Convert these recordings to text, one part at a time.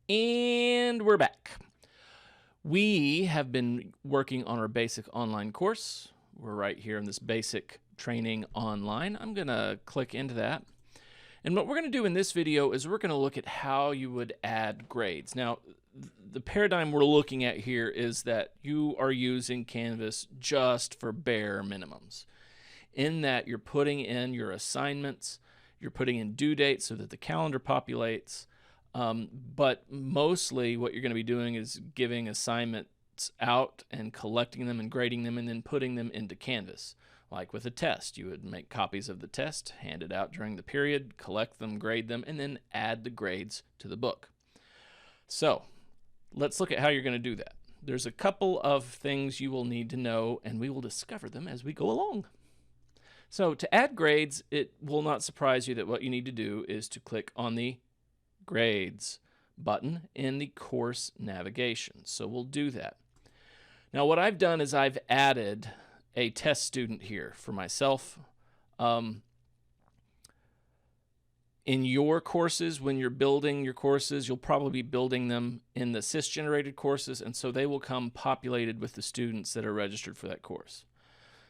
And we're back. We have been working on our basic online course. We're right here in this basic training online. I'm going to click into that. And what we're going to do in this video is we're going to look at how you would add grades. Now, the paradigm we're looking at here is that you are using Canvas just for bare minimums. In that you're putting in your assignments, you're putting in due dates so that the calendar populates, but mostly what you're going to be doing is giving assignments out and collecting them and grading them and then putting them into Canvas. Like with a test, you would make copies of the test, hand it out during the period, collect them, grade them, and then add the grades to the book. So let's look at how you're going to do that. There's a couple of things you will need to know, and we will discover them as we go along. So to add grades, it will not surprise you that what you need to do is to click on the Grades button in the course navigation. So we'll do that. Now what I've done is I've added a test student here for myself. In your courses, when you're building your courses, you'll probably be building them in the sys-generated courses, and so they will come populated with the students that are registered for that course.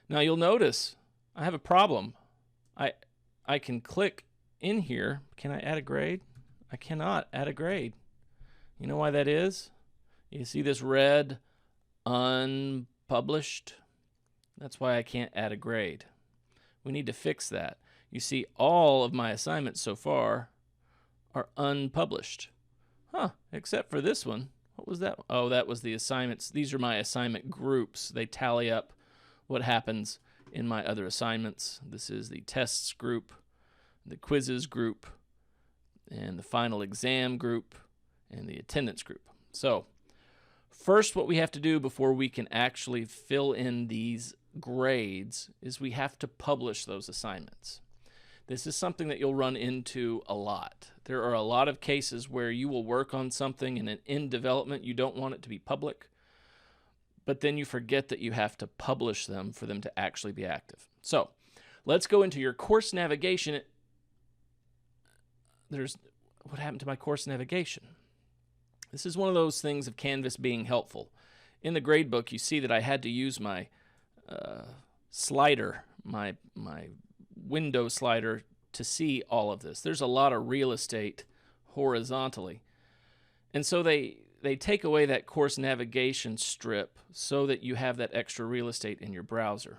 Now you'll notice I have a problem. I can click in here. Can I add a grade? I cannot add a grade. You know why that is? You see this red unpublished? That's why I can't add a grade. We need to fix that. You see all of my assignments so far are unpublished. Except for this one. What was that? Oh, that was the assignments. These are my assignment groups. They tally up what happens in my other assignments. This is the tests group, the quizzes group, and the final exam group, and the attendance group. So first, what we have to do before we can actually fill in these grades is we have to publish those assignments. This is something that you'll run into a lot. There are a lot of cases where you will work on something and in development you don't want it to be public, but then you forget that you have to publish them for them to actually be active. So let's go into your course navigation. What happened to my course navigation? This is one of those things of Canvas being helpful. In the gradebook, you see that I had to use my slider, my window slider, to see all of this. There's a lot of real estate horizontally. And so they take away that course navigation strip so that you have that extra real estate in your browser.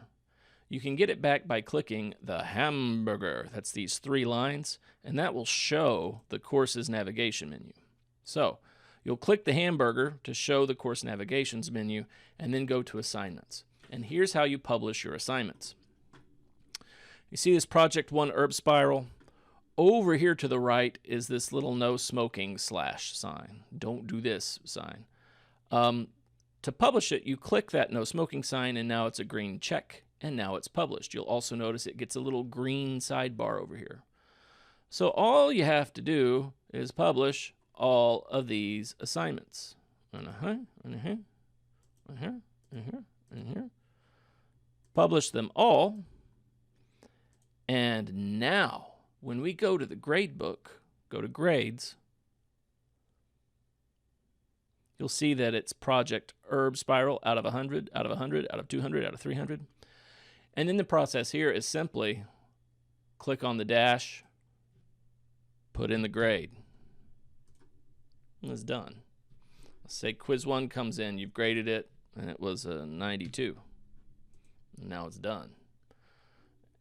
You can get it back by clicking the hamburger. That's these 3 lines, and that will show the course's navigation menu. So you'll click the hamburger to show the course navigations menu and then go to assignments. And here's how you publish your assignments. You see this Project 1 herb spiral? Over here to the right is this little no smoking / sign. Don't do this sign. To publish it, you click that no smoking sign, and now it's a green check, and now it's published. You'll also notice it gets a little green sidebar over here. So all you have to do is publish all of these assignments. Publish them all. And now, when we go to the gradebook, go to grades, you'll see that it's Project Herb Spiral out of 100, out of 100, out of 200, out of 300. And then the process here is simply click on the dash, put in the grade. And it's done. Let's say quiz 1 comes in, you've graded it, and it was a 92. And now it's done.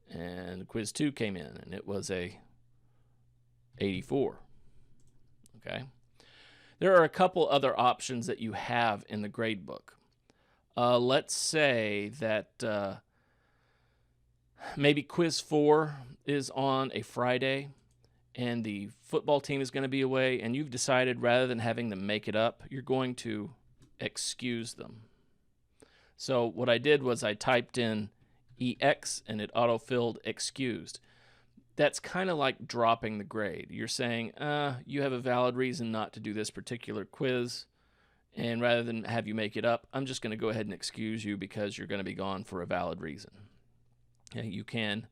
And quiz 2 came in, and it was a 84. Okay. There are a couple other options that you have in the gradebook. Let's say that maybe quiz 4 is on a Friday and the football team is going to be away, and you've decided rather than having them make it up, you're going to excuse them. So what I did was I typed in EX and it autofilled excused. That's kind of like dropping the grade. You're saying, you have a valid reason not to do this particular quiz, and rather than have you make it up, I'm just going to go ahead and excuse you because you're going to be gone for a valid reason. Okay, you can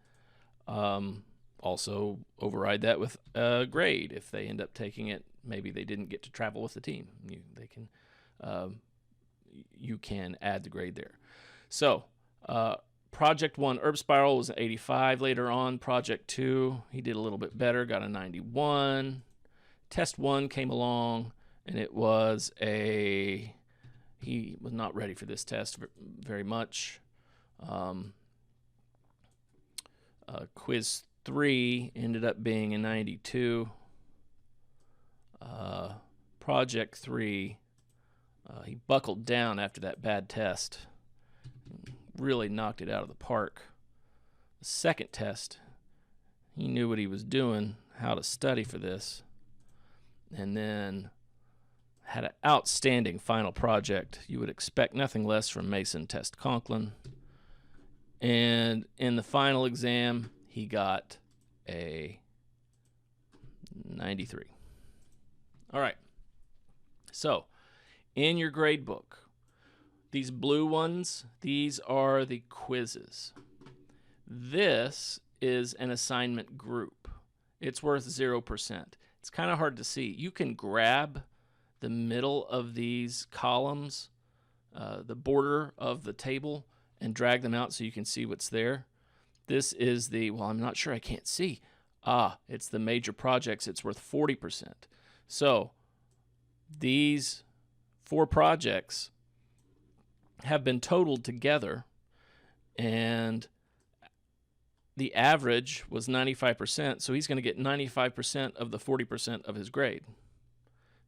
also override that with a grade if they end up taking it maybe they didn't get to travel with the team. You can add the grade there. So Project 1 herb spiral was an 85 later on. Project 2, he did a little bit better, got a 91. Test 1 came along, and it was he was not ready for this test very much. Quiz 3 ended up being a 92. Project 3, he buckled down after that bad test. Really knocked it out of the park. The second test, he knew what he was doing, how to study for this, and then had an outstanding final project. You would expect nothing less from Mason Test Conklin. And in the final exam, he got a 93. All right. So, in your grade book, these blue ones, these are the quizzes. This is an assignment group. It's worth 0%. It's kind of hard to see. You can grab the middle of these columns, the border of the table, and drag them out so you can see what's there. This is the, well, I'm not sure, I can't see. It's the major projects. It's worth 40%. So these 4 projects have been totaled together, and the average was 95%, so he's going to get 95% of the 40% of his grade.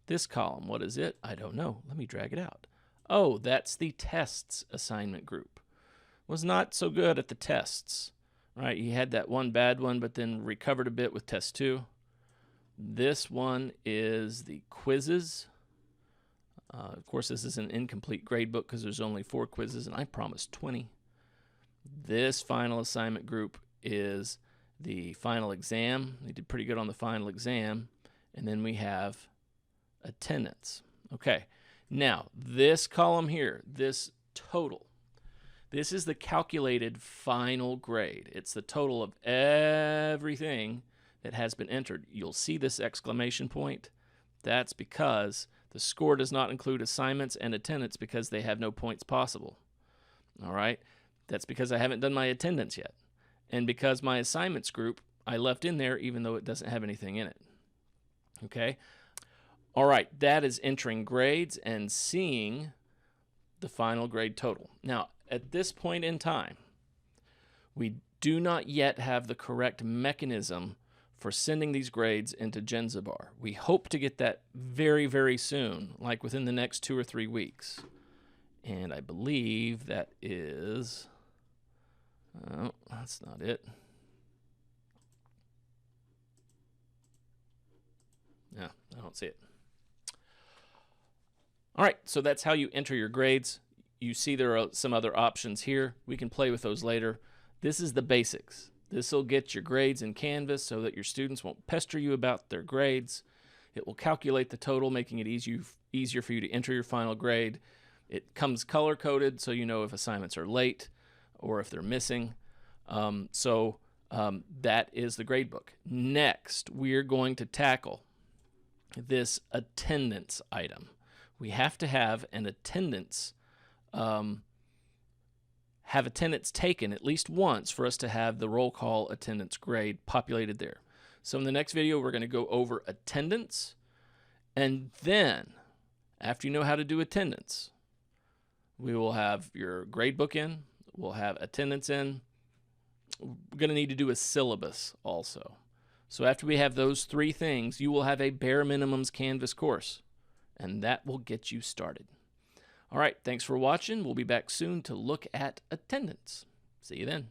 This column, what is it? I don't know. Let me drag it out. Oh, that's the tests assignment group. Was not so good at the tests, right? He had that one bad one, but then recovered a bit with test 2. This one is the quizzes. Of course, this is an incomplete grade book because there's only 4 quizzes, and I promised 20. This final assignment group is the final exam. They did pretty good on the final exam. And then we have attendance. Okay, now this column here, this total, this is the calculated final grade. It's the total of everything that has been entered. You'll see this exclamation point. That's because the score does not include assignments and attendance because they have no points possible. All right? That's because I haven't done my attendance yet. And because my assignments group, I left in there even though it doesn't have anything in it. Okay? All right, that is entering grades and seeing the final grade total. Now, at this point in time, we do not yet have the correct mechanism for sending these grades into Genzabar. We hope to get that very, very soon, like within the next 2 or 3 weeks. And I believe that is, oh, that's not it. No, I don't see it. All right, so that's how you enter your grades. You see there are some other options here. We can play with those later. This is the basics. This will get your grades in Canvas so that your students won't pester you about their grades. It will calculate the total, making it easier for you to enter your final grade. It comes color-coded so you know if assignments are late or if they're missing. That is the gradebook. Next, we're going to tackle this attendance item. We have to have an attendance, have attendance taken at least once for us to have the roll call attendance grade populated there. So in the next video, we're going to go over attendance, and then after you know how to do attendance, we will have your gradebook in, we'll have attendance in. We're going to need to do a syllabus also. So after we have those 3 things, you will have a bare minimums Canvas course, and that will get you started. All right, thanks for watching. We'll be back soon to look at attendance. See you then.